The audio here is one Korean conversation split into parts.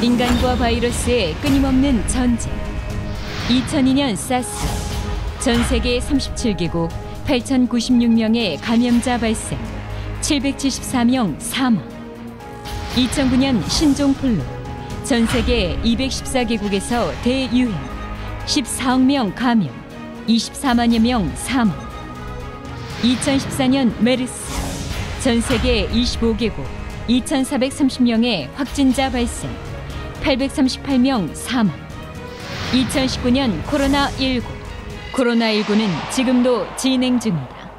인간과 바이러스의 끊임없는 전쟁. 2002년 사스. 전 세계 37개국 8,096명의 감염자 발생, 774명 사망. 2009년 신종플루. 전 세계 214개국에서 대유행, 14억 명 감염, 24만여 명 사망. 2014년 메르스. 전 세계 25개국 2,430명의 확진자 발생, 838명 사망. 2019년 코로나19. 코로나19는 지금도 진행 중이다.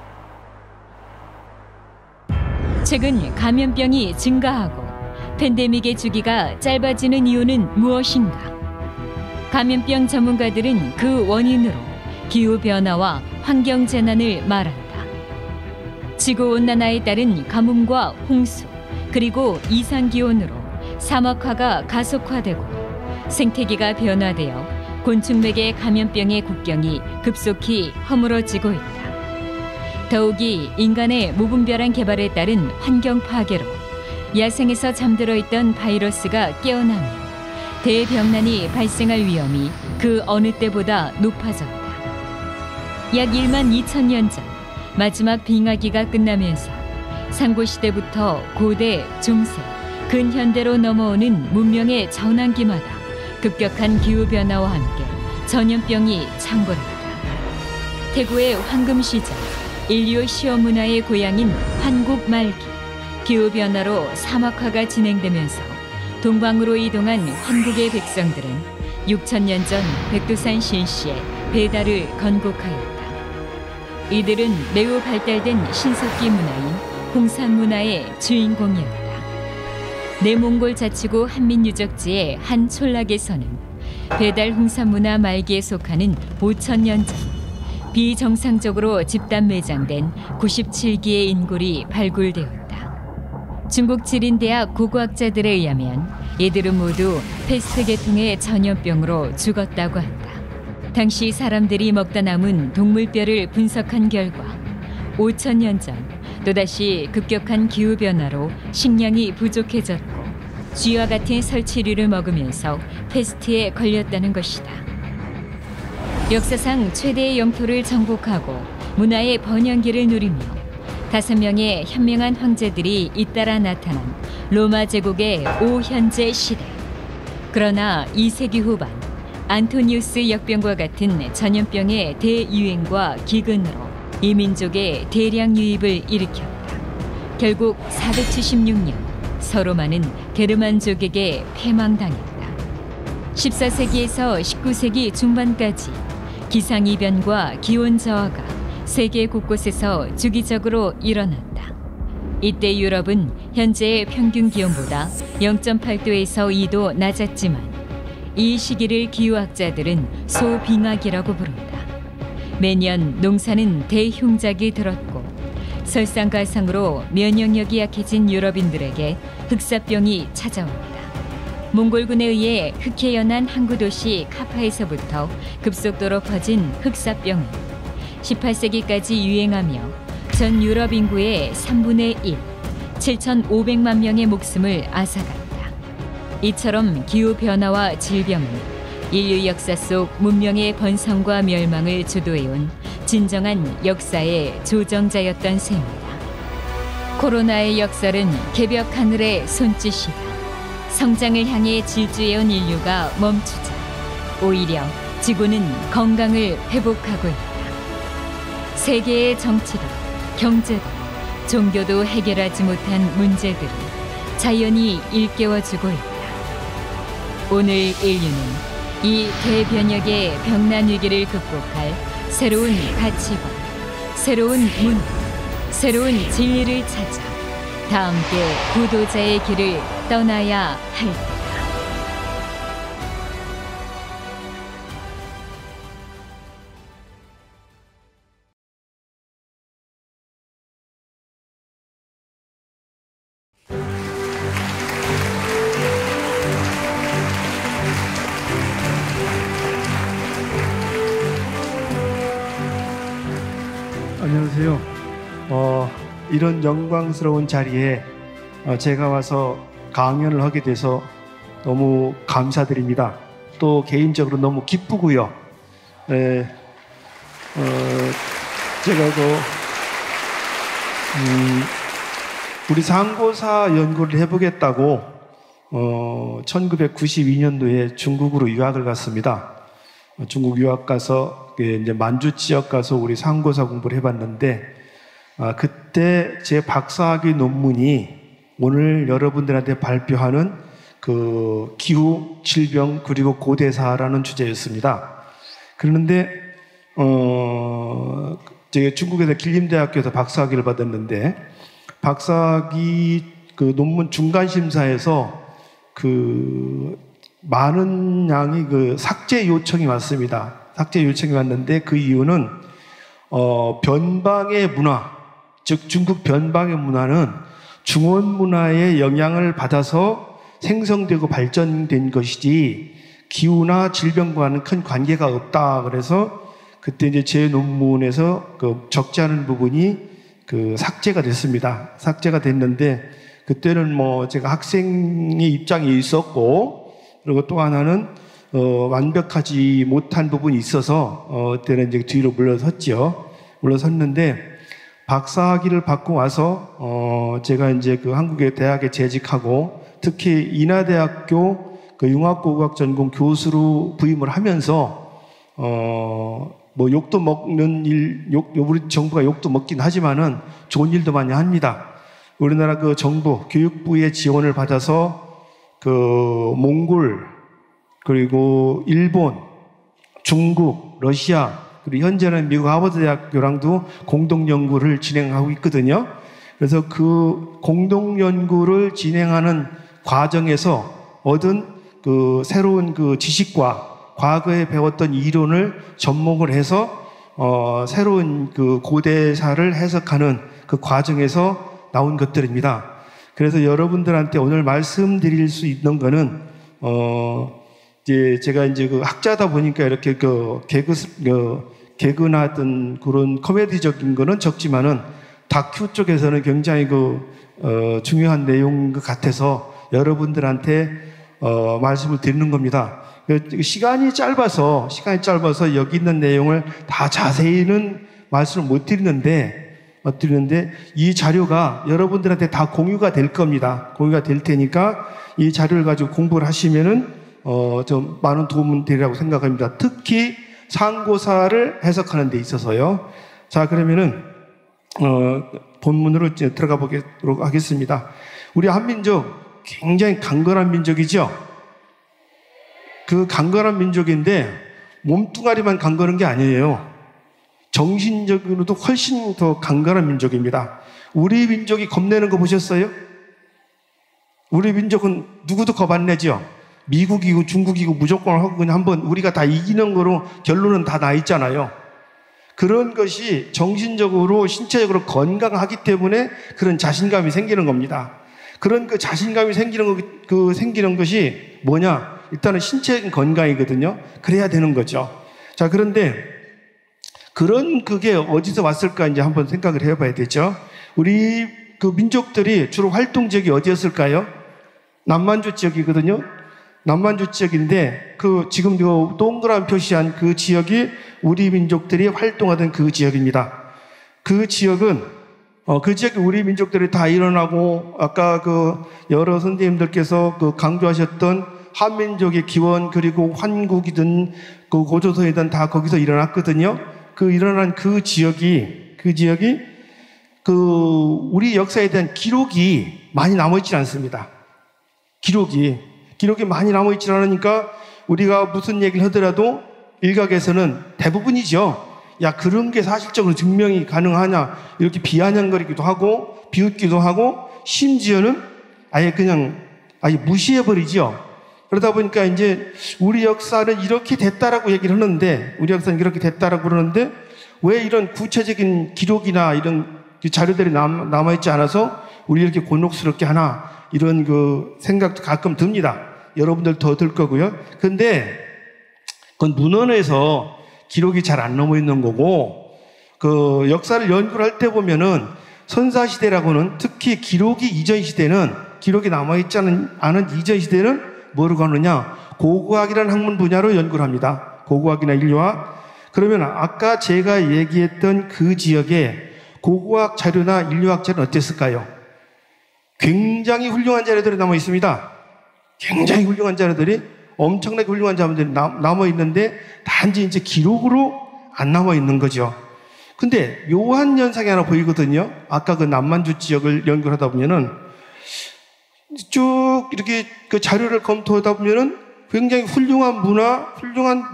최근 감염병이 증가하고 팬데믹의 주기가 짧아지는 이유는 무엇인가? 감염병 전문가들은 그 원인으로 기후변화와 환경재난을 말한다. 지구온난화에 따른 가뭄과 홍수, 그리고 이상기온으로 사막화가 가속화되고 생태계가 변화되어 곤충맥의 감염병의 국경이 급속히 허물어지고 있다. 더욱이 인간의 무분별한 개발에 따른 환경 파괴로 야생에서 잠들어 있던 바이러스가 깨어나며 대병난이 발생할 위험이 그 어느 때보다 높아졌다. 약 1만 2천 년 전 마지막 빙하기가 끝나면서 상고시대부터 고대, 중세, 근현대로 넘어오는 문명의 전환기마다 급격한 기후변화와 함께 전염병이 창궐했다. 태고의 황금시절, 인류 시험문화의 고향인 환국 말기, 기후변화로 사막화가 진행되면서 동방으로 이동한 한국의 백성들은 6,000년 전 백두산 신시에 배달을 건국하였다. 이들은 매우 발달된 신석기 문화인 홍산문화의 주인공이었다. 내몽골 자치구 한민유적지의 한 촌락에서는 배달 홍산문화 말기에 속하는 5,000년 전 비정상적으로 집단 매장된 97기의 인골이 발굴되었다. 중국 지린대학 고고학자들에 의하면 이들은 모두 패스트 계통의 전염병으로 죽었다고 한다. 당시 사람들이 먹다 남은 동물뼈를 분석한 결과 5,000년 전 또다시 급격한 기후변화로 식량이 부족해졌고 쥐와 같은 설치류를 먹으면서 패스트에 걸렸다는 것이다. 역사상 최대의 영토를 정복하고 문화의 번영기를 누리며 5명의 현명한 황제들이 잇따라 나타난 로마 제국의 오현재 시대. 그러나 2세기 후반 안토니우스 역병과 같은 전염병의 대유행과 기근으로 이민족의 대량 유입을 일으켰다. 결국 476년 서로마는 게르만족에게 패망당했다. 14세기에서 19세기 중반까지 기상이변과 기온 저하가 세계 곳곳에서 주기적으로 일어났다. 이때 유럽은 현재의 평균 기온보다 0.8도에서 2도 낮았지만 이 시기를 기후학자들은 소빙하기라고 부른다. 매년 농사는 대흉작이 들었고 설상가상으로 면역력이 약해진 유럽인들에게 흑사병이 찾아온다. 몽골군에 의해 흑해연한 항구 도시 카파에서부터 급속도로 퍼진 흑사병은 18세기까지 유행하며 전 유럽 인구의 3분의 1, 7,500만 명의 목숨을 앗아갔다. 이처럼 기후변화와 질병은 인류 역사 속 문명의 번성과 멸망을 주도해온 진정한 역사의 조정자였던 셈이다. 코로나의 역설은 개벽 하늘의 손짓이다. 성장을 향해 질주해온 인류가 멈추자 오히려 지구는 건강을 회복하고 있다. 세계의 정치도, 경제도, 종교도 해결하지 못한 문제들을 자연이 일깨워주고 있다. 오늘 인류는 이 대변혁의 병난 위기를 극복할 새로운 가치관, 새로운 문화, 새로운 진리를 찾아 다 함께 구도자의 길을 떠나야 할 때다. 안녕하세요. 이런 영광스러운 자리에 제가 와서 강연을 하게 돼서 너무 감사드립니다. 또 개인적으로 너무 기쁘고요. 네, 제가 우리 상고사 연구를 해보겠다고 1992년도에 중국으로 유학을 갔습니다. 중국 유학 가서 이제 만주 지역 가서 우리 상고사 공부를 해봤는데, 그때 제 박사학위 논문이 오늘 여러분들한테 발표하는 그 기후, 질병, 그리고 고대사라는 주제였습니다. 그런데 제가 중국에서 길림대학교에서 박사학위를 받았는데, 박사학위 그 논문 중간 심사에서 그 많은 양이 그 삭제 요청이 왔습니다. 삭제 요청이 왔는데 그 이유는 변방의 문화, 즉 중국 변방의 문화는 중원 문화의 영향을 받아서 생성되고 발전된 것이지 기후나 질병과는 큰 관계가 없다. 그래서 그때 이제 제 논문에서 그 적지 않은 부분이 그 삭제가 됐습니다. 삭제가 됐는데, 그때는 뭐 제가 학생의 입장에 있었고, 그리고 또 하나는 완벽하지 못한 부분이 있어서 그때는 이제 뒤로 물러섰죠. 물러섰는데, 박사학위를 받고 와서 제가 이제 그 한국의 대학에 재직하고, 특히 인하대학교 그 융합고고학 전공 교수로 부임을 하면서 뭐 욕도 먹는 우리 정부가 욕도 먹긴 하지만은 좋은 일도 많이 합니다. 우리나라 그 정부 교육부의 지원을 받아서 그 몽골, 그리고 일본, 중국, 러시아, 그리고 현재는 미국 하버드 대학교랑도 공동 연구를 진행하고 있거든요. 그래서 그 공동 연구를 진행하는 과정에서 얻은 그 새로운 그 지식과 과거에 배웠던 이론을 접목을 해서 새로운 그 고대사를 해석하는 그 과정에서 나온 것들입니다. 그래서 여러분들한테 오늘 말씀드릴 수 있는 거는 이제 제가 이제 그 학자다 보니까 이렇게 그 개그나 어떤 그런 코미디적인 거는 적지만은 다큐 쪽에서는 굉장히 중요한 내용 같아서 여러분들한테 말씀을 드리는 겁니다. 시간이 짧아서 여기 있는 내용을 다 자세히는 말씀을 못 드리는데 이 자료가 여러분들한테 다 공유가 될 겁니다. 공유가 될 테니까 이 자료를 가지고 공부를 하시면은 좀 많은 도움을 되리라고 생각합니다. 특히 상고사를 해석하는 데 있어서요. 자, 그러면은 본문으로 들어가 보도록 하겠습니다. 우리 한민족 굉장히 강건한 민족이죠. 그 강건한 민족인데 몸뚱아리만 강건한 게 아니에요. 정신적으로도 훨씬 더 강건한 민족입니다. 우리 민족이 겁내는 거 보셨어요? 우리 민족은 누구도 겁 안 내죠. 미국이고 중국이고 무조건 하고 그냥 한번 우리가 다 이기는 거로 결론은 다 나 있잖아요. 그런 것이 정신적으로 신체적으로 건강하기 때문에 그런 자신감이 생기는 겁니다. 그런 그 자신감이 생기는 것이 뭐냐? 일단은 신체적인 건강이거든요. 그래야 되는 거죠. 자, 그런데 그게 어디서 왔을까 이제 한번 생각을 해봐야 되죠. 우리 그 민족들이 주로 활동 지역이 어디였을까요? 남만주 지역이거든요. 남만주 지역인데 지금 동그란 표시한 그 지역이 우리 민족들이 활동하던 그 지역입니다. 그 지역은 지역에 우리 민족들이 다 일어나고 아까 여러 선생님들께서 강조하셨던 한민족의 기원 그리고 환국이든 고조선이든 다 거기서 일어났거든요. 일어난 그 지역이 우리 역사에 대한 기록이 많이 남아있지 않습니다. 기록이 많이 남아있지 않으니까 우리가 무슨 얘기를 하더라도 일각에서는 대부분이죠. 야, 그런 게 사실적으로 증명이 가능하냐 이렇게 비아냥거리기도 하고 비웃기도 하고 심지어는 아예 무시해버리죠. 그러다 보니까 이제 우리 역사는 이렇게 됐다라고 얘기를 하는데 왜 이런 구체적인 기록이나 이런 자료들이 남아있지 않아서 우리 이렇게 곤혹스럽게 하나 이런 생각도 가끔 듭니다. 여러분들 더 들 거고요. 근데 그건 문헌에서 기록이 잘 안 남아 있는 거고 역사를 연구를 할 때 보면은 선사시대라고는 특히 기록이 남아있지 않은 이전 시대는 뭐로 가느냐? 고고학이라는 학문 분야로 연구를 합니다. 고고학이나 인류학. 그러면 아까 제가 얘기했던 그 지역에 고고학 자료나 인류학 자료는 어땠을까요? 굉장히 훌륭한 자료들이 남아 있습니다. 굉장히 훌륭한 자료들이, 엄청나게 훌륭한 자료들이 남아 있는데 단지 이제 기록으로 안 남아 있는 거죠. 근데 묘한 현상이 하나 보이거든요. 아까 그 남만주 지역을 연구를 하다 보면은 쭉 이렇게 그 자료를 검토하다 보면은 굉장히 훌륭한 문화, 훌륭한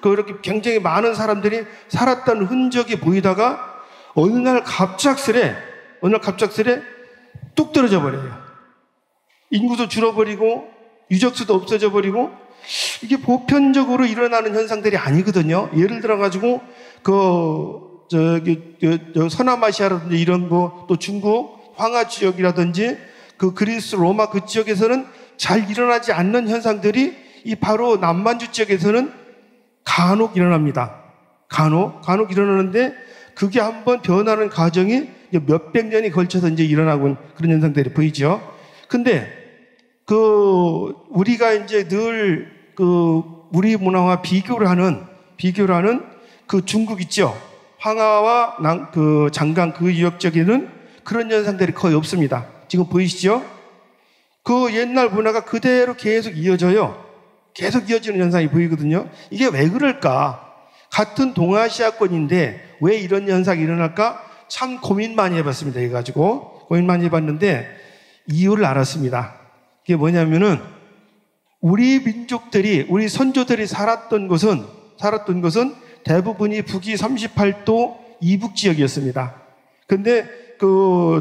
이렇게 굉장히 많은 사람들이 살았다는 흔적이 보이다가 어느 날 갑작스레 뚝 떨어져 버려요. 인구도 줄어버리고 유적수도 없어져 버리고, 이게 보편적으로 일어나는 현상들이 아니거든요. 예를 들어 가지고 서남아시아라든지 이런 거, 또 중국 황하 지역이라든지 그 그리스 로마 그 지역에서는 잘 일어나지 않는 현상들이 이 바로 남만주 지역에서는 간혹 일어납니다. 간혹 일어나는데 그게 한번 변하는 과정이 몇백 년이 걸쳐서 이제 일어나고 그런 현상들이 보이죠. 근데 우리가 이제 늘 우리 문화와 비교를 하는 그 중국 있죠. 황하와 장강 그 지역 지역에는 그런 현상들이 거의 없습니다. 지금 보이시죠? 그 옛날 문화가 그대로 계속 이어져요. 계속 이어지는 현상이 보이거든요. 이게 왜 그럴까? 같은 동아시아권인데 왜 이런 현상이 일어날까? 참 고민 많이 해봤습니다. 해가지고 고민 많이 해봤는데 이유를 알았습니다. 그게 뭐냐면은 우리 민족들이, 우리 선조들이 살았던 것은 대부분이 북위 38도 이북 지역이었습니다. 근데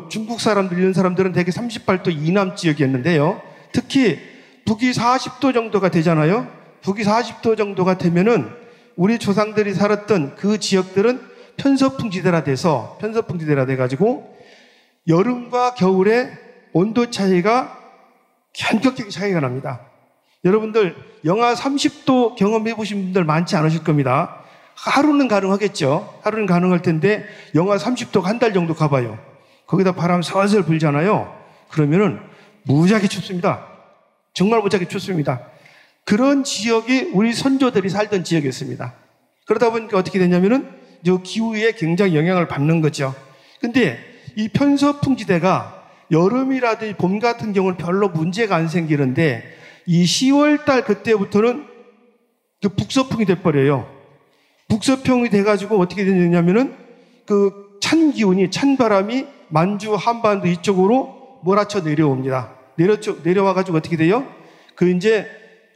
중국 사람들, 이런 사람들은 대개 38도 이남 지역이었는데요. 특히 북위 40도 정도가 되잖아요. 북위 40도 정도가 되면은 우리 조상들이 살았던 그 지역들은 편서풍지대라 돼가지고 여름과 겨울에 온도 차이가 현격하게 차이가 납니다. 여러분들 영하 30도 경험해 보신 분들 많지 않으실 겁니다. 하루는 가능하겠죠. 하루는 가능할 텐데 영하 30도 한 달 정도 가봐요. 거기다 바람 슬슬 불잖아요. 그러면은 무지하게 춥습니다. 정말 무지하게 춥습니다. 그런 지역이 우리 선조들이 살던 지역이었습니다. 그러다 보니까 어떻게 되냐면은 이 기후에 굉장히 영향을 받는 거죠. 근데 이 편서풍지대가 여름이라든지 봄 같은 경우는 별로 문제가 안 생기는데 이 10월 달 그때부터는 북서풍이 돼버려요. 북서풍이 돼가지고 어떻게 되냐면은 찬 기운이, 찬 바람이 만주 한반도 이쪽으로 몰아쳐 내려옵니다. 내려와가지고 어떻게 돼요? 이제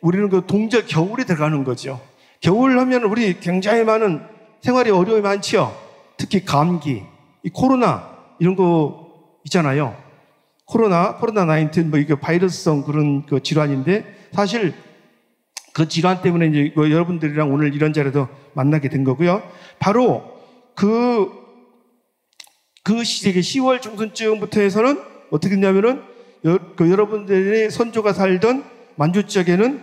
우리는 동절 겨울에 들어가는 거죠. 겨울 하면 우리 굉장히 많은 생활에 어려움이 많지요. 특히 감기, 이 코로나 이런 거 있잖아요. 코로나19 이게 바이러스성 그런 질환인데 사실 그 질환 때문에 이제 여러분들이랑 오늘 이런 자리에도 만나게 된 거고요. 바로 그 시기에 10월 중순쯤부터 해서는 어떻게 됐냐면은 여러분들의 선조가 살던 만주 지역에는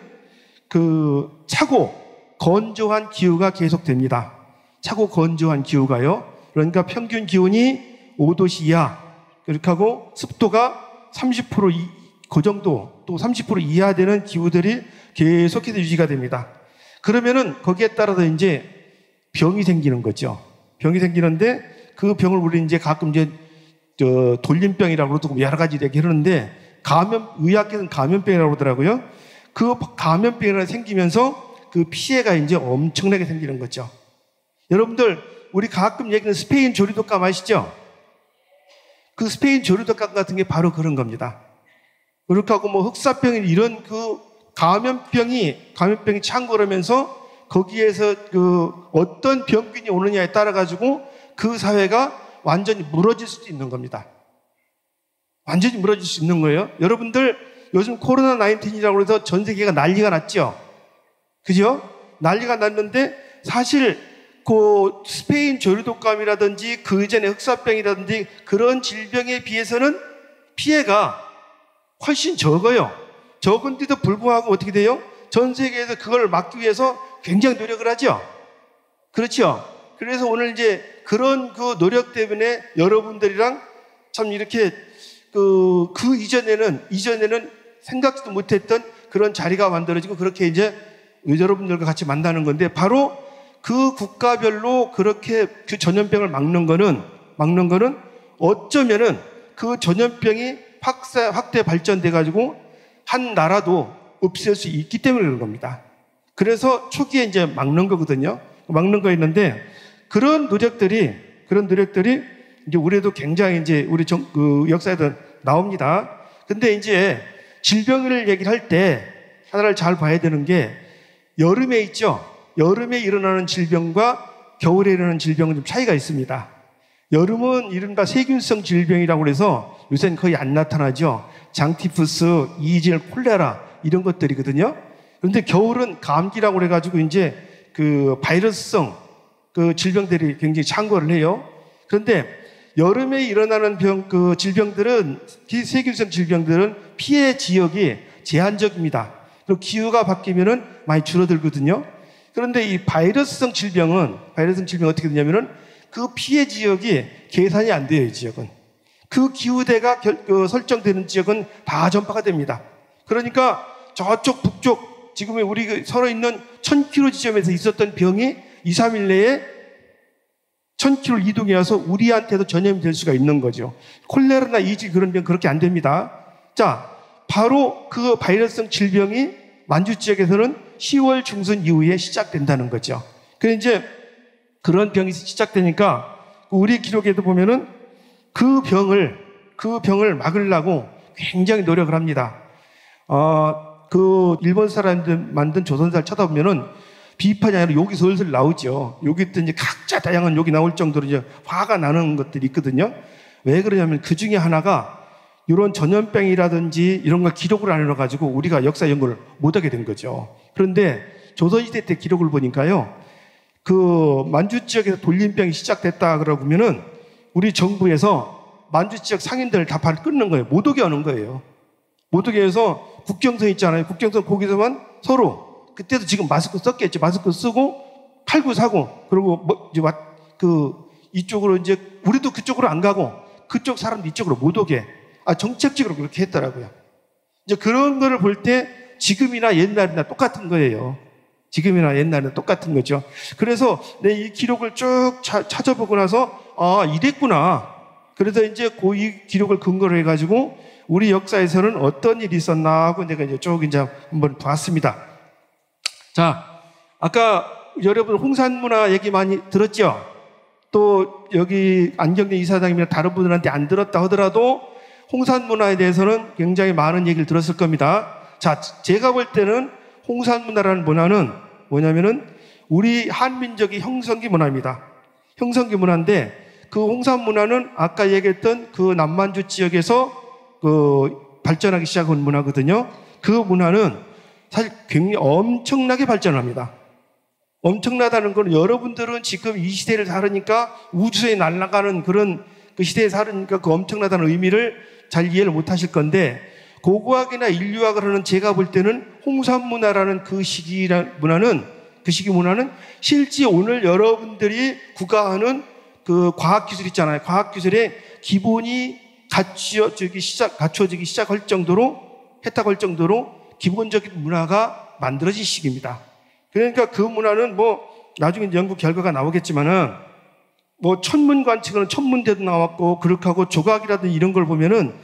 차고 건조한 기후가 계속됩니다. 차고 건조한 기후가요. 그러니까 평균 기온이 5도씨 이하, 그렇게 하고 습도가 30% 그 정도, 또 30% 이하 되는 기후들이 계속해서 유지가 됩니다. 그러면은 거기에 따라서 이제 병이 생기는 거죠. 병이 생기는데 그 병을 우리 이제 가끔 이제 돌림병이라고 그러고 여러 가지 얘기하는데 의학계는 감염병이라고 그러더라고요. 그 감염병이 생기면서 그 피해가 이제 엄청나게 생기는 거죠. 여러분들 우리 가끔 얘기하는 스페인 조류독감 아시죠? 그 스페인 조류독감 같은 게 바로 그런 겁니다. 그렇게 하고 흑사병 이런 감염병이 창궐하면서 거기에서 어떤 병균이 오느냐에 따라 가지고 그 사회가 완전히 무너질 수도 있는 겁니다. 완전히 무너질 수 있는 거예요. 여러분들 요즘 코로나19이라고 해서 전 세계가 난리가 났죠. 그죠? 난리가 났는데 사실 스페인 조류독감이라든지 그 이전에 흑사병이라든지 그런 질병에 비해서는 피해가 훨씬 적어요. 적은데도 불구하고 어떻게 돼요? 전 세계에서 그걸 막기 위해서 굉장히 노력을 하죠. 그렇죠? 그래서 오늘 이제 그런 노력 때문에 여러분들이랑 참 이렇게 이전에는 생각지도 못했던 그런 자리가 만들어지고 그렇게 이제 여러분들과 같이 만나는 건데 바로 그 국가별로 그렇게 그 전염병을 막는 거는 어쩌면은 그 전염병이 확대 발전돼 가지고 한 나라도 없앨 수 있기 때문에 그런 겁니다. 그래서 초기에 이제 막는 거거든요. 막는 거 있는데 그런 노력들이 이제 우리도 굉장히 이제 우리 그 역사에도 나옵니다. 근데 이제 질병을 얘기를 할 때 하나를 잘 봐야 되는 게 여름에 있죠. 여름에 일어나는 질병과 겨울에 일어나는 질병은 좀 차이가 있습니다. 여름은 이른바 세균성 질병이라고 해서 요새는 거의 안 나타나죠. 장티푸스, 이질, 콜레라 이런 것들이거든요. 그런데 겨울은 감기라고 해가지고 이제 그 바이러스성 그 질병들이 굉장히 창궐을 해요. 그런데 여름에 일어나는 질병들은, 세균성 질병들은 피해 지역이 제한적입니다. 그리고 기후가 바뀌면은 많이 줄어들거든요. 그런데 이 바이러스성 질병은 어떻게 되냐면은 그 피해 지역이 계산이 안 돼요, 이 지역은. 그 기후대가 설정되는 지역은 다 전파가 됩니다. 그러니까 저쪽 북쪽, 지금 우리 서로 있는 1000km 지점에서 있었던 병이 2, 3일 내에 1000km 이동해 와서 우리한테도 전염이 될 수가 있는 거죠. 콜레라나 이질 그런 병 그렇게 안 됩니다. 자, 바로 그 바이러스성 질병이 만주 지역에서는 10월 중순 이후에 시작된다는 거죠. 그래서 이제 그런 병이 시작되니까 우리 기록에도 보면은 그 병을 막으려고 굉장히 노력을 합니다. 그 일본 사람들 만든 조선사를 쳐다보면은 비판이 아니라 욕이 슬슬 나오죠. 여기 또 이제 각자 다양한 욕이 나올 정도로 이제 화가 나는 것들이 있거든요. 왜 그러냐면 그 중에 하나가 이런 전염병이라든지 이런 걸 기록을 안 해놔가지고 우리가 역사 연구를 못하게 된 거죠. 그런데 조선시대 때 기록을 보니까요, 그 만주 지역에서 돌림병이 시작됐다 그러면은 우리 정부에서 만주 지역 상인들을 다 발을 끊는 거예요. 못 오게 하는 거예요. 못 오게 해서 국경선 있잖아요. 국경선 거기서만 서로 그때도 지금 마스크 썼겠죠. 마스크 쓰고 팔고 사고 그리고 이쪽으로 이제 우리도 그쪽으로 안 가고 그쪽 사람도 이쪽으로 못 오게 정책적으로 그렇게 했더라고요. 이제 그런 거를 볼 때 지금이나 옛날이나 똑같은 거예요. 지금이나 옛날이나 똑같은 거죠. 그래서 내 이 기록을 쭉 찾아보고 나서 이랬구나. 그래서 이제 이 기록을 근거로 해가지고 우리 역사에서는 어떤 일이 있었나 하고 내가 이제 쭉 이제 한번 봤습니다. 자, 아까 여러분 홍산문화 얘기 많이 들었죠? 또 여기 안경대 이사장님이나 다른 분들한테 안 들었다 하더라도 홍산문화에 대해서는 굉장히 많은 얘기를 들었을 겁니다. 자, 제가 볼 때는 홍산문화라는 문화는 뭐냐면은 우리 한민족의 형성기 문화입니다. 형성기 문화인데 그 홍산문화는 아까 얘기했던 그 남만주 지역에서 발전하기 시작한 문화거든요. 그 문화는 사실 굉장히 엄청나게 발전합니다. 엄청나다는 건 여러분들은 지금 이 시대를 살으니까 우주에 날아가는 그런 그 시대에 살으니까 그 엄청나다는 의미를 잘 이해를 못 하실 건데 고고학이나 인류학을 하는 제가 볼 때는 홍산문화라는 그 시기 문화는 실제 오늘 여러분들이 구가하는 그 과학기술 있잖아요. 과학기술의 기본이 갖춰지기 시작할 정도로 해탁할 정도로 기본적인 문화가 만들어진 시기입니다. 그러니까 그 문화는 나중에 연구 결과가 나오겠지만은 천문관측은 천문대도 나왔고 그렇게 하고 조각이라든지 이런 걸 보면은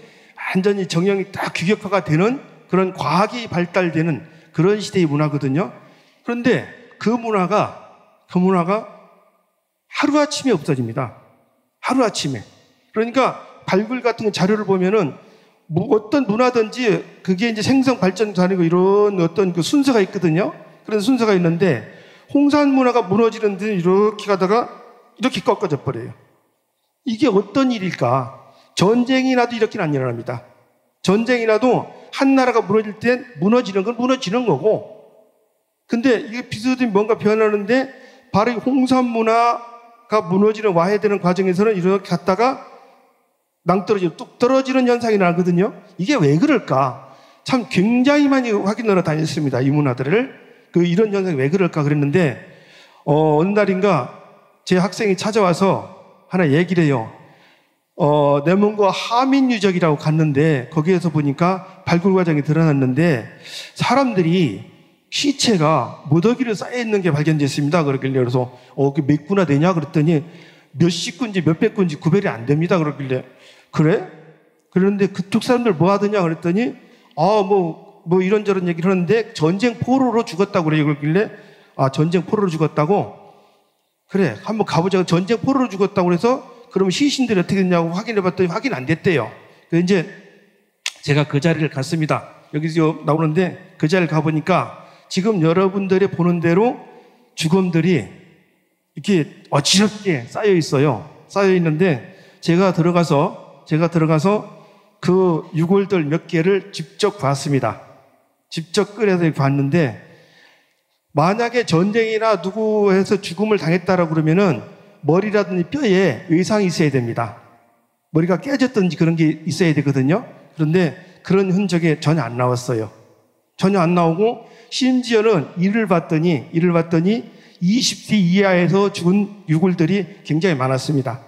완전히 정형이 딱 규격화가 되는 그런 과학이 발달되는 그런 시대의 문화거든요. 그런데 그 문화가 하루아침에 없어집니다. 하루아침에. 그러니까 발굴 같은 자료를 보면은 어떤 문화든지 그게 이제 생성 발전 다니고 이런 어떤 그 순서가 있거든요. 그런 순서가 있는데 홍산 문화가 무너지는 데 이렇게 가다가 이렇게 꺾어져 버려요. 이게 어떤 일일까? 전쟁이 나도 이렇게는 안 일어납니다. 전쟁이 나도 한 나라가 무너질 땐 무너지는 건 무너지는 거고, 근데 이게 비슷하게 뭔가 변하는데 바로 이 홍산 문화가 무너지는 와해되는 과정에서는 이렇게 갔다가 낭떠러지고 뚝 떨어지는 현상이 나거든요. 이게 왜 그럴까? 참 굉장히 많이 확인하러 다녔습니다. 이 문화들을. 이런 현상이 왜 그럴까 그랬는데, 어느 날인가 제 학생이 찾아와서 하나 얘기를 해요. 내몽고 하민 유적이라고 갔는데 거기에서 보니까 발굴 과정이 드러났는데 사람들이 시체가 무더기로 쌓여 있는 게 발견됐습니다. 그러길래 그래서 그게 몇 구나 되냐 그랬더니 몇십 구인지 몇백 구인지 구별이 안 됩니다. 그러길래 그래? 그런데 그쪽 사람들 뭐 하더냐 그랬더니 뭐 이런저런 얘기를 하는데 전쟁 포로로 죽었다고 그래요. 그러길래 전쟁 포로로 죽었다고? 그래 한번 가보자. 전쟁 포로로 죽었다고 그래서 그러면 시신들이 어떻게 됐냐고 확인해 봤더니 확인 안 됐대요. 그래서 이제 제가 그 자리를 갔습니다. 여기서 나오는데 그 자리를 가보니까 지금 여러분들이 보는 대로 죽음들이 이렇게 어지럽게 쌓여 있어요. 쌓여 있는데 제가 들어가서 그 유골들 몇 개를 직접 봤습니다. 직접 끌어서 봤는데 만약에 전쟁이나 누구 해서 죽음을 당했다라고 그러면은 머리라든지 뼈에 외상이 있어야 됩니다. 머리가 깨졌든지 그런 게 있어야 되거든요. 그런데 그런 흔적이 전혀 안 나왔어요. 전혀 안 나오고 심지어는 이를 봤더니 20세 이하에서 죽은 유골들이 굉장히 많았습니다.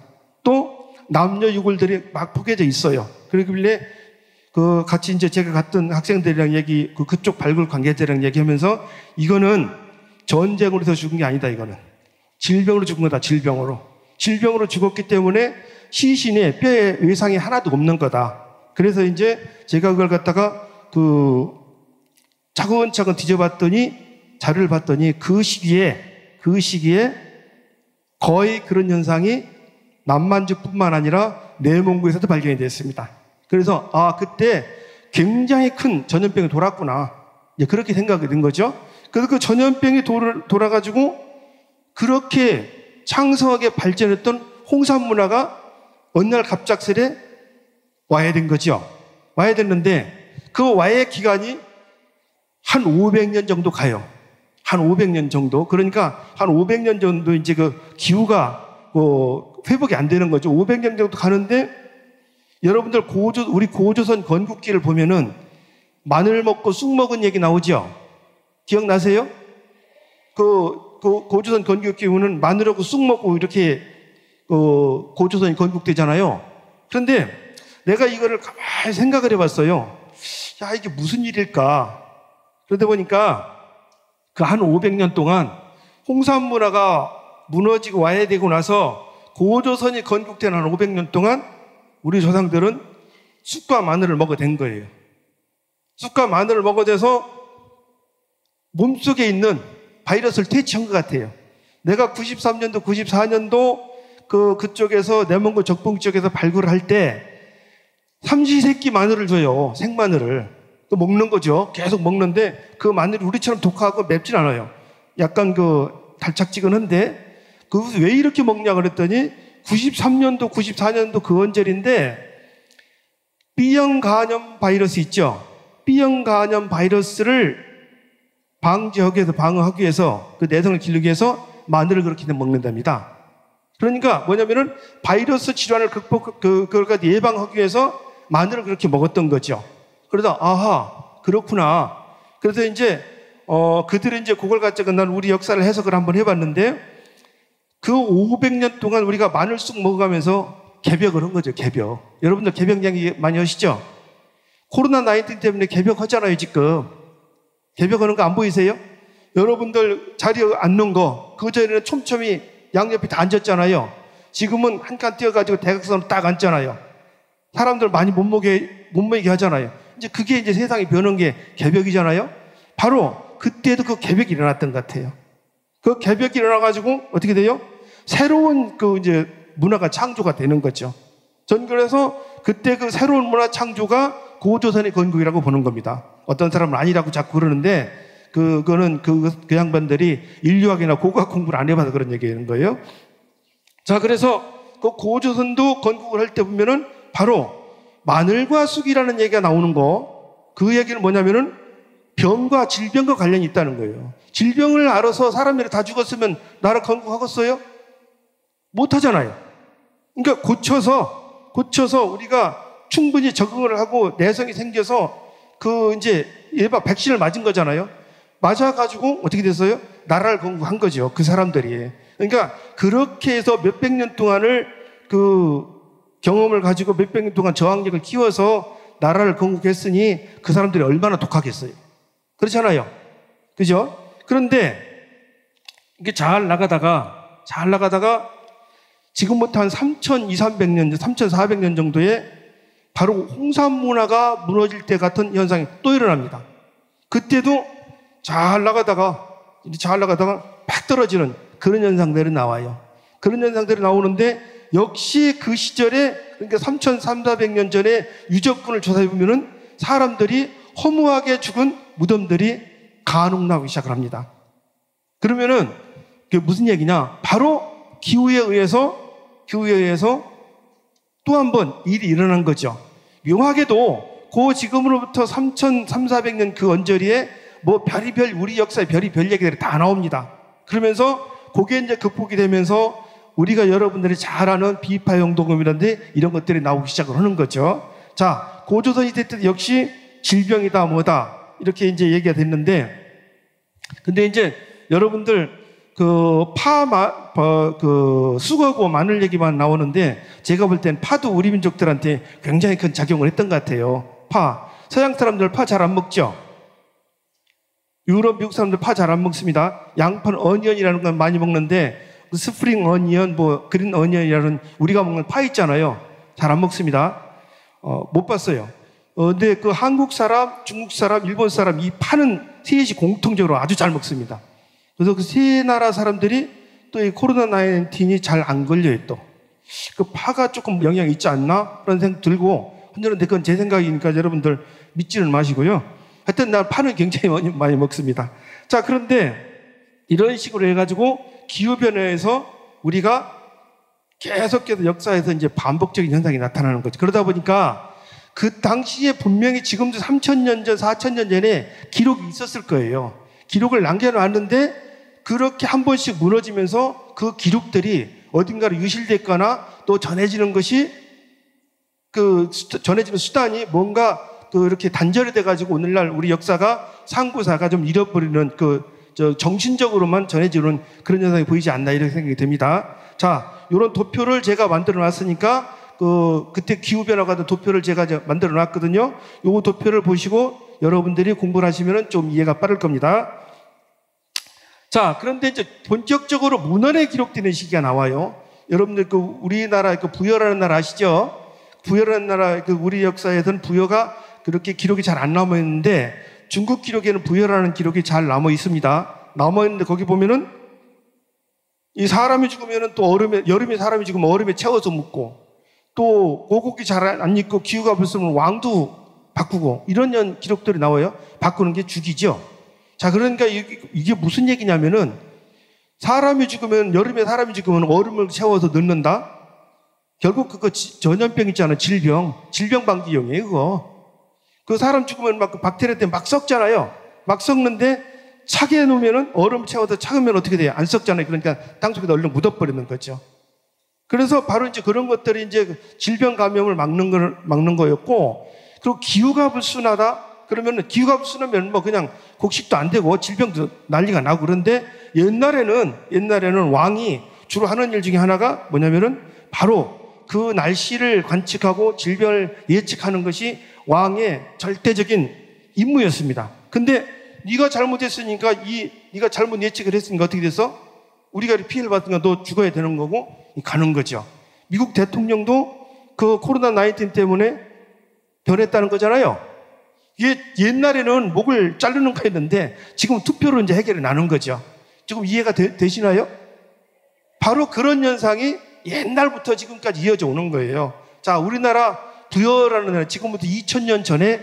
또 남녀 유골들이 막 포개져 있어요. 그러길래 같이 이제 제가 갔던 학생들이랑 그쪽 발굴 관계자랑 얘기하면서 이거는 전쟁으로 해서 죽은 게 아니다. 이거는 질병으로 죽은 거다. 질병으로 죽었기 때문에 시신에 뼈에 외상이 하나도 없는 거다. 그래서 이제 제가 그걸 갖다가 차근차근 뒤져봤더니 자료를 봤더니 그 시기에 거의 그런 현상이 남만주뿐만 아니라 내몽고에서도 발견이 됐습니다. 그래서 그때 굉장히 큰 전염병이 돌았구나. 그렇게 생각이 된 거죠. 그래서 그 전염병이 돌아가지고 그렇게 창성하게 발전했던 홍산 문화가 어느 날 갑작스레 와야 된 거죠. 와야 됐는데 그 와의 기간이 한 500년 정도 가요. 한 500년 정도. 그러니까 한 500년 정도 이제 그 기후가 회복이 안 되는 거죠. 500년 정도 가는데 여러분들 우리 고조선 건국기를 보면은 마늘 먹고 쑥 먹은 얘기 나오죠? 기억나세요? 고조선 건국기 후는 마늘하고 쑥 먹고 이렇게 고조선이 건국되잖아요. 그런데 내가 이거를 가만히 생각을 해봤어요. 야, 이게 무슨 일일까? 그러다 보니까 그 한 500년 동안 홍산 문화가 무너지고 와야 되고 나서 고조선이 건국된 한 500년 동안 우리 조상들은 쑥과 마늘을 먹어댄 거예요. 쑥과 마늘을 먹어대서 몸속에 있는 바이러스를 퇴치한 것 같아요. 내가 93년도, 94년도 그쪽에서 내몽고 적봉 쪽에서 발굴을 할 때 삼시세끼 마늘을 줘요. 생마늘을. 또 먹는 거죠. 계속 먹는데 그 마늘이 우리처럼 독하고 맵진 않아요. 약간 달짝지근한데 왜 이렇게 먹냐 그랬더니 93년도, 94년도 그 언저리인데 B형 간염 바이러스 있죠. B형 간염 바이러스를 방어하기 위해서 그 내성을 기르기 위해서 마늘을 그렇게 먹는답니다. 그러니까 뭐냐면은 바이러스 질환을 그걸 예방하기 위해서 마늘을 그렇게 먹었던 거죠. 그러다 그렇구나. 그래서 이제 그들이 이제 그걸 가지고 난 우리 역사를 해석을 한번 해봤는데 그 500년 동안 우리가 마늘 쑥 먹어가면서 개벽을 한 거죠. 개벽. 여러분들 개벽 이야기 많이 하시죠? 코로나19 때문에 개벽하잖아요. 지금 개벽하는 거 안 보이세요? 여러분들 자리에 앉는 거 그전에는 촘촘히 양옆에 다 앉았잖아요. 지금은 한 칸 띄어가지고 대각선으로 딱 앉잖아요. 사람들 많이 못 모이게 하잖아요. 이제 그게 이제 세상이 변한 게 개벽이잖아요. 바로 그때도 그 개벽이 일어났던 것 같아요. 그 개벽이 일어나가지고 어떻게 돼요? 새로운 이제 문화가 창조가 되는 거죠. 전 그래서 그때 그 새로운 문화 창조가 고조선의 건국이라고 보는 겁니다. 어떤 사람은 아니라고 자꾸 그러는데 그거는 그 양반들이 인류학이나 고고학 공부를 안 해봐서 그런 얘기하는 거예요. 자, 그래서 그 고조선도 건국을 할 때 보면은 바로 마늘과 쑥이라는 얘기가 나오는 그 얘기는 뭐냐면은 병과 질병과 관련이 있다는 거예요. 질병을 알아서 사람들이 다 죽었으면 나라 건국하겠어요? 못하잖아요. 그러니까 고쳐서 우리가 충분히 적응을 하고 내성이 생겨서 이제 백신을 맞은 거잖아요. 맞아가지고 어떻게 됐어요? 나라를 건국한 거죠. 그 사람들이. 그러니까 그렇게 해서 몇백 년 동안을 경험을 가지고 몇백 년 동안 저항력을 키워서 나라를 건국했으니 그 사람들이 얼마나 독하겠어요. 그렇잖아요. 그죠? 그런데 이게 잘 나가다가 지금부터 한 3,200~300년, 3,400년 정도에 바로 홍산 문화가 무너질 때 같은 현상이 또 일어납니다. 그때도 잘 나가다가 팍 떨어지는 그런 현상들이 나와요. 그런 현상들이 나오는데 역시 그 시절에, 그러니까 3,300~400년 전에 유적분을 조사해 보면은 사람들이 허무하게 죽은 무덤들이 간혹 나오기 시작을 합니다. 그러면은 그게 무슨 얘기냐? 바로 기후에 의해서 또 한 번 일이 일어난 거죠. 묘하게도 그 지금으로부터 3,300~400년 그 언저리에 뭐 별의별 우리 역사의 별의별 얘기들이 다 나옵니다. 그러면서 그게 이제 극복이 되면서 우리가 여러분들이 잘 아는 비파 영도금이라든지 이런 것들이 나오기 시작을 하는 거죠. 자, 고조선 시대 때 역시 질병이다 뭐다 이렇게 이제 얘기가 됐는데, 근데 이제 여러분들 쑥하고 마늘 얘기만 나오는데 제가 볼 땐 파도 우리 민족들한테 굉장히 큰 작용을 했던 것 같아요. 서양 사람들 파 잘 안 먹죠? 유럽, 미국 사람들 파 잘 안 먹습니다. 양파는 어니언이라는 건 많이 먹는데 스프링 어니언, 그린 어니언이라는 우리가 먹는 파 있잖아요. 잘 안 먹습니다. 못 봤어요. 근데 그 한국 사람, 중국 사람, 일본 사람 이 파는 셋이 공통적으로 아주 잘 먹습니다. 그래서 그 세 나라 사람들이 또 이 코로나19이 잘 안 걸려요 또. 그 파가 조금 영향이 있지 않나? 그런 생각 들고, 한편으로는 그건 제 생각이니까 여러분들 믿지는 마시고요. 하여튼 난 파는 굉장히 많이 먹습니다. 자, 그런데 이런 식으로 해가지고 기후변화에서 우리가 계속해서 역사에서 이제 반복적인 현상이 나타나는 거죠. 그러다 보니까 그 당시에 분명히 지금도 3,000년 전, 4,000년 전에 기록이 있었을 거예요. 기록을 남겨놨는데 그렇게 한 번씩 무너지면서 그 기록들이 어딘가로 유실됐거나 또 전해지는 것이 전해지는 수단이 뭔가 이렇게 단절이 돼가지고 오늘날 우리 역사가 상고사가 좀 잃어버리는 정신적으로만 전해지는 그런 현상이 보이지 않나 이렇게 생각이 듭니다. 자, 이런 도표를 제가 만들어 놨으니까 그때 기후변화가 된 도표를 제가 만들어 놨거든요. 이 도표를 보시고 여러분들이 공부를 하시면 좀 이해가 빠를 겁니다. 자, 그런데 이제 본격적으로 문헌에 기록되는 시기가 나와요. 여러분들 우리나라 부여라는 나라 아시죠? 부여라는 나라 우리 역사에서는 부여가 그렇게 기록이 잘 안 남아 있는데 중국 기록에는 부여라는 기록이 잘 남아 있습니다. 남아 있는데 거기 보면은 이 사람이 죽으면은 또 여름에 사람이 죽으면 얼음에 채워서 묻고, 또 고국이 잘 안 익고 기후가 불쓰면 왕도 바꾸고 이런 기록들이 나와요. 바꾸는 게 죽이죠. 자, 그러니까 이게 무슨 얘기냐면은 여름에 사람이 죽으면 얼음을 채워서 넣는다? 결국 그거 전염병 있잖아요. 질병 방지용이에요, 그거. 그 사람 죽으면 막 박테리아 때문에 막 썩잖아요. 막 썩는데 차게 해놓으면은 얼음 채워서 차으면 어떻게 돼요? 안 썩잖아요. 그러니까 땅속에다 얼른 묻어버리는 거죠. 그래서 바로 이제 그런 것들이 이제 질병 감염을 막는 거였고, 그리고 기후가 불순하다? 그러면 기후가 불순하면 그냥 곡식도 안 되고 질병도 난리가 나고, 그런데 옛날에는 왕이 주로 하는 일 중에 하나가 뭐냐면은 바로 그 날씨를 관측하고 질병을 예측하는 것이 왕의 절대적인 임무였습니다. 근데 네가 잘못했으니까 네가 잘못 예측을 했으니까 어떻게 됐어? 우리가 피해를 받으니까 너 죽어야 되는 거고 가는 거죠. 미국 대통령도 그 코로나19 때문에 변했다는 거잖아요. 이게 옛날에는 목을 자르는 거였는데 지금 투표로 이제 해결이 나는 거죠. 조금 이해가 되시나요? 바로 그런 현상이 옛날부터 지금까지 이어져 오는 거예요. 자, 우리나라 부여라는 나라, 지금부터 2000년 전에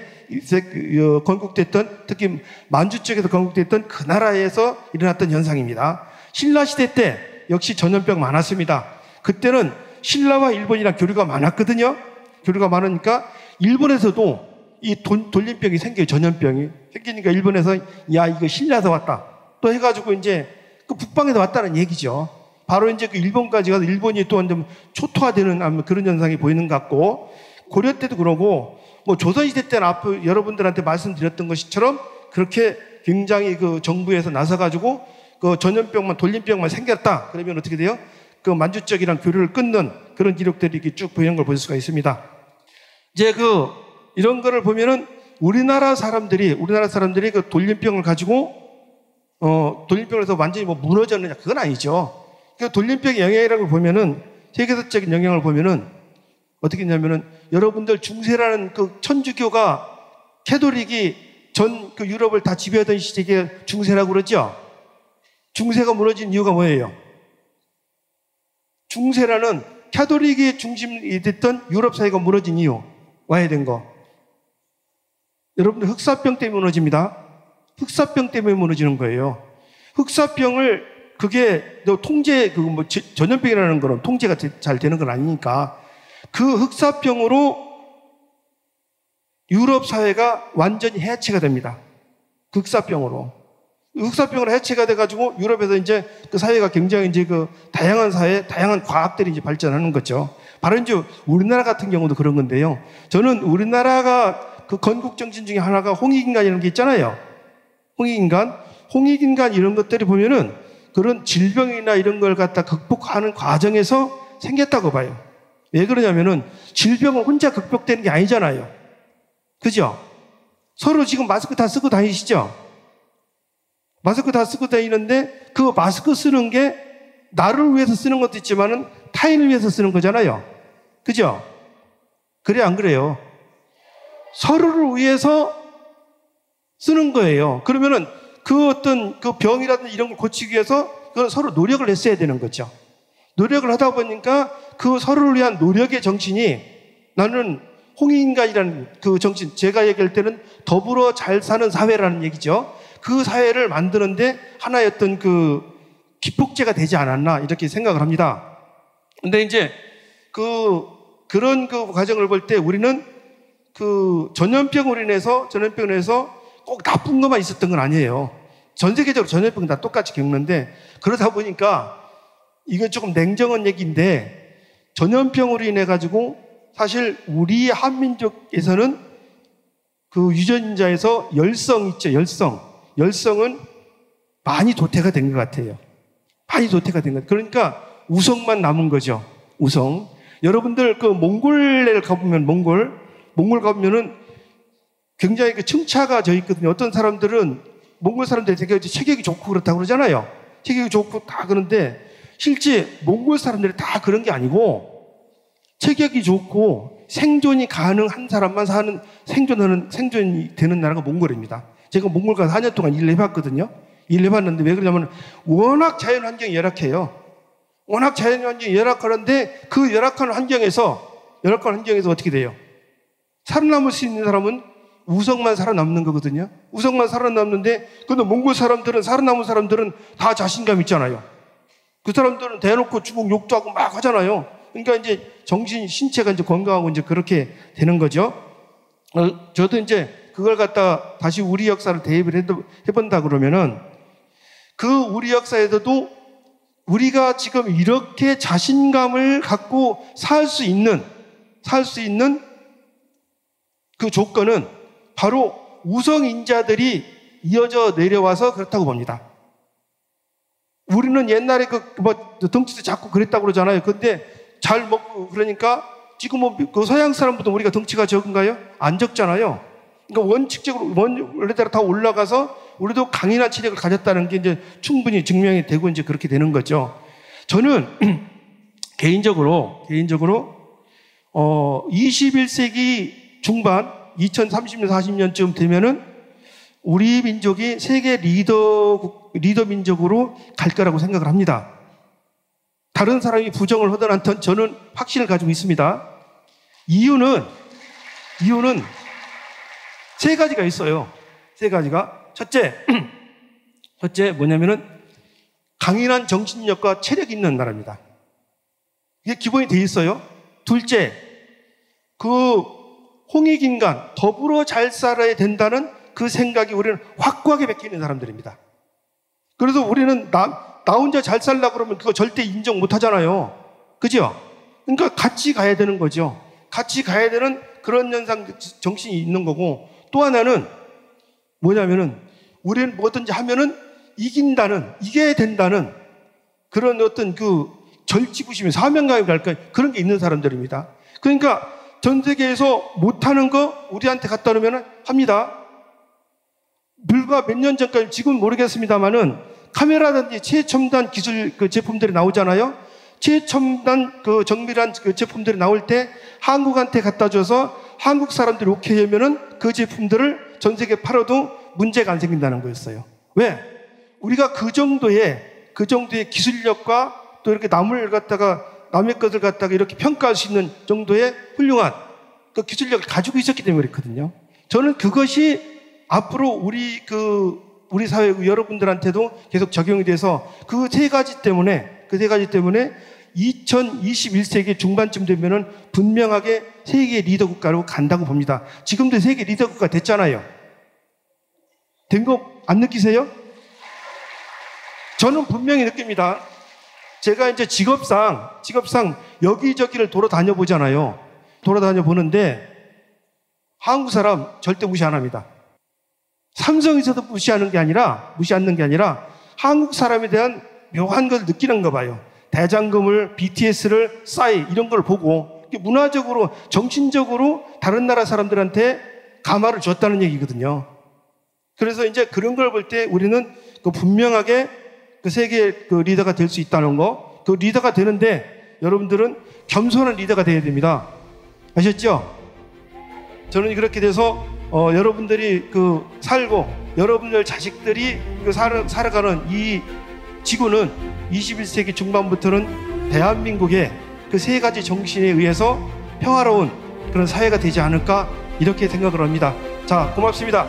건국됐던, 특히 만주 쪽에서 건국됐던 그 나라에서 일어났던 현상입니다. 신라시대 때 역시 전염병 많았습니다. 그때는 신라와 일본이랑 교류가 많았거든요. 교류가 많으니까 일본에서도 이 돌림병이 생겨요. 전염병이 생기니까 일본에서 야, 이거 신라에서 왔다 또 해가지고 이제 그 북방에서 왔다는 얘기죠. 바로 이제 그 일본까지 가서 일본이 또 완전 초토화되는 그런 현상이 보이는 것 같고, 고려 때도 그러고 조선시대 때는 앞에 여러분들한테 말씀드렸던 것처럼 그렇게 굉장히 그 정부에서 나서가지고 그 전염병만 돌림병만 생겼다 그러면 어떻게 돼요? 그 만주 쪽이랑 교류를 끊는 그런 기록들이 이렇게 쭉 보이는 걸 볼 수가 있습니다. 이제 이런 거를 보면은 우리나라 사람들이 그 돌림병을 가지고 돌림병을 해서 완전히 무너졌느냐, 그건 아니죠. 그 돌림병의 영향이라고 보면은, 세계사적인 영향을 보면은 어떻게 했냐면은, 여러분들 중세라는 그 천주교가 캐톨릭이 전 그 유럽을 다 지배하던 시대에 중세라고 그러죠. 중세가 무너진 이유가 뭐예요? 중세라는 캐톨릭이 중심이 됐던 유럽 사회가 무너진 이유, 와야 된 거. 여러분들 흑사병 때문에 무너집니다. 흑사병 때문에 무너지는 거예요. 흑사병을 그게 통제, 전염병이라는 거는 통제가 잘 되는 건 아니니까 그 흑사병으로 유럽 사회가 완전히 해체가 됩니다. 흑사병으로. 흑사병으로 해체가 돼가지고 유럽에서 이제 그 사회가 굉장히 이제 그 다양한 사회, 다양한 과학들이 이제 발전하는 거죠. 바로 이제 우리나라 같은 경우도 그런 건데요. 저는 우리나라가 그 건국 정신 중에 하나가 홍익인간이라는 게 있잖아요. 홍익인간 이런 것들이 보면은 그런 질병이나 이런 걸 갖다 극복하는 과정에서 생겼다고 봐요. 왜 그러냐면은 질병은 혼자 극복되는 게 아니잖아요. 그죠? 서로 지금 마스크 다 쓰고 다니시죠? 마스크 다 쓰고 다니는데 그 마스크 쓰는 게 나를 위해서 쓰는 것도 있지만은 타인을 위해서 쓰는 거잖아요. 그죠? 그래, 안 그래요? 서로를 위해서 쓰는 거예요. 그러면은 그 어떤 그 병이라든지 이런 걸 고치기 위해서 그건 서로 노력을 했어야 되는 거죠. 노력을 하다 보니까 그 서로를 위한 노력의 정신이, 나는 홍익인간이라는 그 정신, 제가 얘기할 때는 더불어 잘 사는 사회라는 얘기죠. 그 사회를 만드는데 하나의 어떤 그 기폭제가 되지 않았나, 이렇게 생각을 합니다. 근데 이제 그런 그 과정을 볼 때 우리는 그 전염병으로 인해서 꼭 나쁜 것만 있었던 건 아니에요. 전 세계적으로 전염병 다 똑같이 겪는데, 그러다 보니까 이건 조금 냉정한 얘기인데, 전염병으로 인해 가지고 사실 우리 한민족에서는 그 유전자에서 열성 있죠, 열성은 많이 도태가 된 것 같아요. 많이 도태가 된 것 같아요. 그러니까 우성만 남은 거죠. 우성. 여러분들 그 몽골에 가보면, 몽골 가보면은 굉장히 그 층차가 져 있거든요. 어떤 사람들은, 몽골 사람들이 되게 체격이 좋고 그렇다고 그러잖아요. 체격이 좋고 다 그런데, 실제 몽골 사람들이 다 그런 게 아니고, 체격이 좋고 생존이 가능한 사람만 생존이 되는 나라가 몽골입니다. 제가 몽골 가서 4년 동안 일을 해봤거든요. 일을 해봤는데, 왜 그러냐면 워낙 자연 환경이 열악해요. 워낙 자연 환경이 열악하는데, 그 열악한 환경에서 어떻게 돼요? 살아남을 수 있는 사람은 우성만 살아남는 거거든요. 우성만 살아남는데, 근데 몽골 사람들은, 살아남은 사람들은 다 자신감 있잖아요. 그 사람들은 대놓고 주먹 욕도 하고 막 하잖아요. 그러니까 이제 신체가 이제 건강하고 이제 그렇게 되는 거죠. 저도 이제 그걸 갖다 다시 우리 역사를 대입을 해본다 그러면은, 그 우리 역사에서도 우리가 지금 이렇게 자신감을 갖고 살 수 있는 그 조건은 바로 우성인자들이 이어져 내려와서 그렇다고 봅니다. 우리는 옛날에 덩치도 작고 그랬다고 그러잖아요. 근데 잘 먹고 그러니까 지금 그 서양 사람보다 우리가 덩치가 적은가요? 안 적잖아요. 그러니까 원칙적으로 원래대로 다 올라가서 우리도 강인한 체력을 가졌다는 게 이제 충분히 증명이 되고 이제 그렇게 되는 거죠. 저는 개인적으로 21세기 중반 2030년 40년쯤 되면은 우리 민족이 세계 리더 민족으로 갈 거라고 생각을 합니다. 다른 사람이 부정을 하든 않든 저는 확신을 가지고 있습니다. 이유는 세 가지가 있어요. 세 가지가. 첫째 뭐냐면은 강인한 정신력과 체력이 있는 나라입니다. 이게 기본이 돼 있어요. 둘째, 그 홍익인간, 더불어 잘 살아야 된다는 그 생각이 우리는 확고하게 박혀 있는 사람들입니다. 그래서 우리는 나 혼자 잘 살려고 그러면 그거 절대 인정 못 하잖아요. 그죠? 그러니까 같이 가야 되는 거죠. 같이 가야 되는 그런 정신이 있는 거고, 또 하나는 뭐냐면은 우리는 뭐든지 하면은 이겨야 된다는 그런 어떤 그 절치부심에 사명감이 갈까 그런 게 있는 사람들입니다. 그러니까 전 세계에서 못하는 거 우리한테 갖다 놓으면 합니다. 불과 몇 년 전까지 지금 모르겠습니다만은 카메라든지 최첨단 기술 그 제품들이 나오잖아요. 최첨단 그 정밀한 그 제품들이 나올 때 한국한테 갖다 줘서 한국 사람들이 오케이 하면은 그 제품들을 전 세계에 팔아도 문제가 안 생긴다는 거였어요. 왜? 우리가 그 정도의 기술력과 또 이렇게 남의 것을 갖다가 이렇게 평가할 수 있는 정도의 훌륭한 그 기술력을 가지고 있었기 때문에 그렇거든요. 저는 그것이 앞으로 우리 사회 여러분들한테도 계속 적용이 돼서 그 세 가지 때문에 2021세기 중반쯤 되면은 분명하게 세계 리더 국가로 간다고 봅니다. 지금도 세계 리더 국가 됐잖아요. 된 거 안 느끼세요? 저는 분명히 느낍니다. 제가 이제 직업상 여기저기를 돌아다녀 보잖아요. 돌아다녀 보는데 한국 사람 절대 무시 안 합니다. 삼성에서도 무시하는 게 아니라 한국 사람에 대한 묘한 걸 느끼는가 봐요. 대장금을, BTS를, 싸이 이런 걸 보고 문화적으로, 정신적으로 다른 나라 사람들한테 감화를 줬다는 얘기거든요. 그래서 이제 그런 걸 볼 때 우리는 분명하게 그 세계 그 리더가 될 수 있다는 거, 그 리더가 되는데 여러분들은 겸손한 리더가 돼야 됩니다. 아셨죠? 저는 그렇게 돼서 여러분들이 살고 여러분들 자식들이 살아가는 이 지구는 21세기 중반부터는 대한민국의 그 세 가지 정신에 의해서 평화로운 그런 사회가 되지 않을까 이렇게 생각을 합니다. 자, 고맙습니다.